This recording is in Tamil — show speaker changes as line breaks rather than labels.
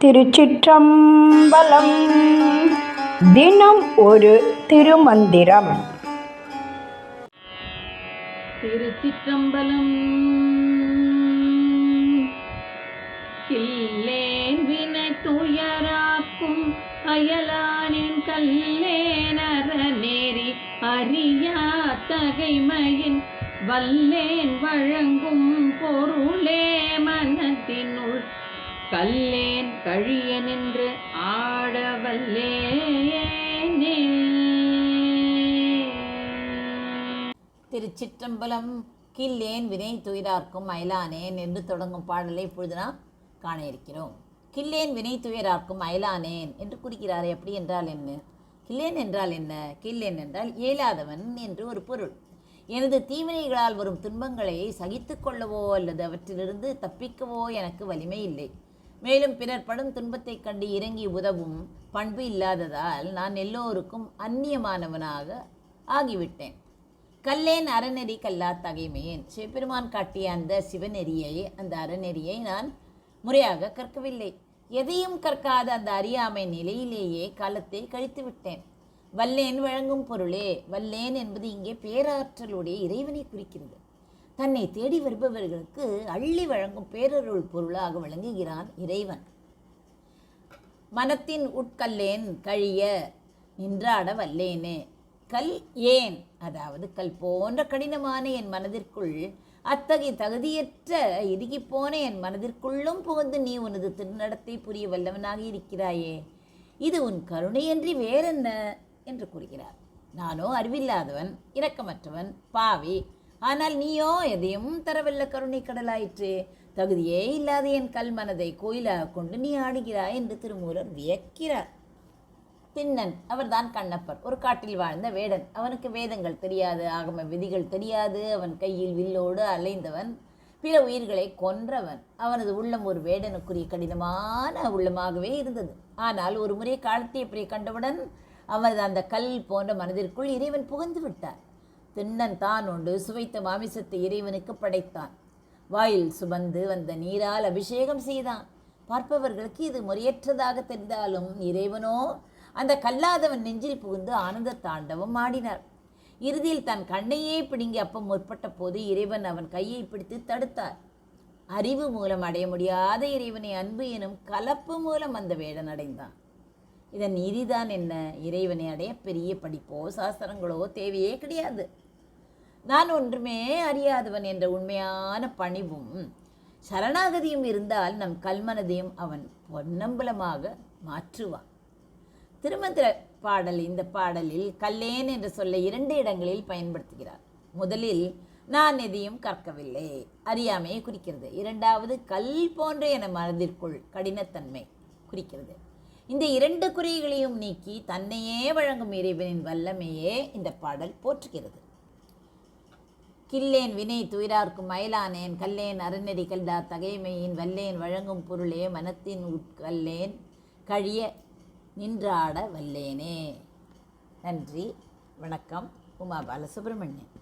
திருச்சிற்றம்பலம். தினம் ஒரு திருமந்திரம்.
திருச்சிற்றம்பலம். கில்லேன் வினை துயராக்கும் அயலானின் கல்லேன் அறநேரி அறியா தகைமையின் வல்லேன் வழங்கும் பொருளே மனத்தினுள் கல்லேன் கழிய நின்று ஆடவல்லேனே.
திருச்சிற்றம்பலம். கில்லேன் வினை துயரார்க்கும் அயலானேன் என்று தொடங்கும் பாடலை இப்பொழுது நாம் காண இருக்கிறோம். கில்லேன் வினை துயரார்க்கும் அயலானேன் என்று குறிக்கிறார். எப்படி என்றால் என்ன? கில்லேன் என்றால் என்ன? கில்லேன் என்றால் இயலாதவன் என்று ஒரு பொருள். எனது தீவினைகளால் வரும் துன்பங்களை சகித்து கொள்ளவோ அல்லது அவற்றிலிருந்து தப்பிக்கவோ எனக்கு வலிமை இல்லை. மேலும் பிறர் படும் துன்பத்தைக் கண்டு இறங்கி உதவும் பண்பு இல்லாததால் நான் எல்லோருக்கும் அந்நியமானவனாக ஆகிவிட்டேன். கல்லேன் அறநெறி கல்லா தகைமையேன். சிவபெருமான் காட்டிய அந்த சிவநெறியை, அந்த அறநெறியை நான் முறையாக கற்கவில்லை. எதையும் கற்காத அந்த அறியாமை நிலையிலேயே காலத்தை கழித்து விட்டேன். வல்லேன் வழங்கும் பொருளே. வல்லேன் என்பது இங்கே பேராற்றலுடைய இறைவனை குறிக்கிறது. தன்னை தேடி வருபவர்களுக்கு அள்ளி வழங்கும் பேரருள் பொருளாக விளங்குகிறான் இறைவன். மனத்தின் உட்கல்லேன் கழிய நின்றாட வல்லேனே. கல் ஏன், அதாவது கல் போன்ற கடினமான என் மனதிற்குள், அத்தகைய தகுதியற்ற இறுகிப்போன என் மனதிற்குள்ளும் புகுந்து நீ உனது திருநடத்தை புரிய வல்லவனாக இருக்கிறாயே, இது உன் கருணையன்றி வேறென்ன என்று கூறுகிறார். நானோ அறிவில்லாதவன், இரக்கமற்றவன், பாவி. ஆனால் நீயோ எதையும் தரவல்ல கருணை கடலாயிற்று. தகுதியே இல்லாத என் கல் மனதை கோயிலாக கொண்டு நீ ஆடுகிறாய் என்று திருமூலர் வியக்கிறார். திண்ணன், அவர்தான் கண்ணப்பர். ஒரு காட்டில் வாழ்ந்த வேடன். அவனுக்கு வேதங்கள் தெரியாது, ஆகம விதிகள் தெரியாது. அவன் கையில் வில்லோடு அலைந்தவன், பிற உயிர்களை கொன்றவன். அவனது உள்ளம் ஒரு வேடனுக்குரிய கடினமான உள்ளமாகவே இருந்தது. ஆனால் ஒரு முறை காலத்தை கண்டவுடன் அவனது அந்த கல் போன்ற மனதிற்குள் இறைவன் புகுந்து விட்டார். திண்ணன் தான் உண்டு சுவைத்த மாமிசத்தை இறைவனுக்கு படைத்தான். வாயில் சுமந்து வந்த நீரால் அபிஷேகம் செய்தான். பார்ப்பவர்களுக்கு இது முறையற்றதாக தெரிந்தாலும் இறைவனோ அந்த கல்லாதவன் நெஞ்சில் புகுந்து ஆனந்த தாண்டவம் ஆடினார். இறுதியில் தன் கண்ணையே பிடுங்கி அப்பம் முற்பட்ட போது இறைவன் அவன் கையை பிடித்து தடுத்தார். அறிவு மூலம் அடைய முடியாத இறைவனை அன்பு எனும் கலப்பு மூலம் அந்த வேடன் அடைந்தான். இதன் நீதிதான் என்ன? இறைவனை அடைய பெரிய படிப்போ சாஸ்திரங்களோ தேவையே கிடையாது. நான் ஒன்றுமே அறியாதவன் என்ற உண்மையான பணிவும் சரணாகதியும் இருந்தால் நம் கல்மனதையும் அவன் பொன்னம்பலமாக மாற்றுவான். திருமந்திர பாடல். இந்த பாடலில் கல்லேன் என்ற சொல்லை 2 இடங்களில் பயன்படுத்துகிறார். முதலில் நான் எதையும் கற்கவில்லை, அறியாமையை குறிக்கிறது. இரண்டாவது கல் போன்ற என மனதிற்குள் கடினத்தன்மை குறிக்கிறது. இந்த 2 குறைகளையும் நீக்கி தன்னையே வழங்கும் இறைவனின் வல்லமையே இந்த பாடல் போற்றுகிறது. கில்லேன் வினை துயரார்க்கும் அயலானேன், கல்லேன் அறநெறி கல்லா தகைமையின் வல்லேன் வழங்கும் பொருளே மனத்தின் உட்கல்லேன் கழிய நின்றாட வல்லேனே. நன்றி, வணக்கம். உமா பாலசுப்ரமணியன்.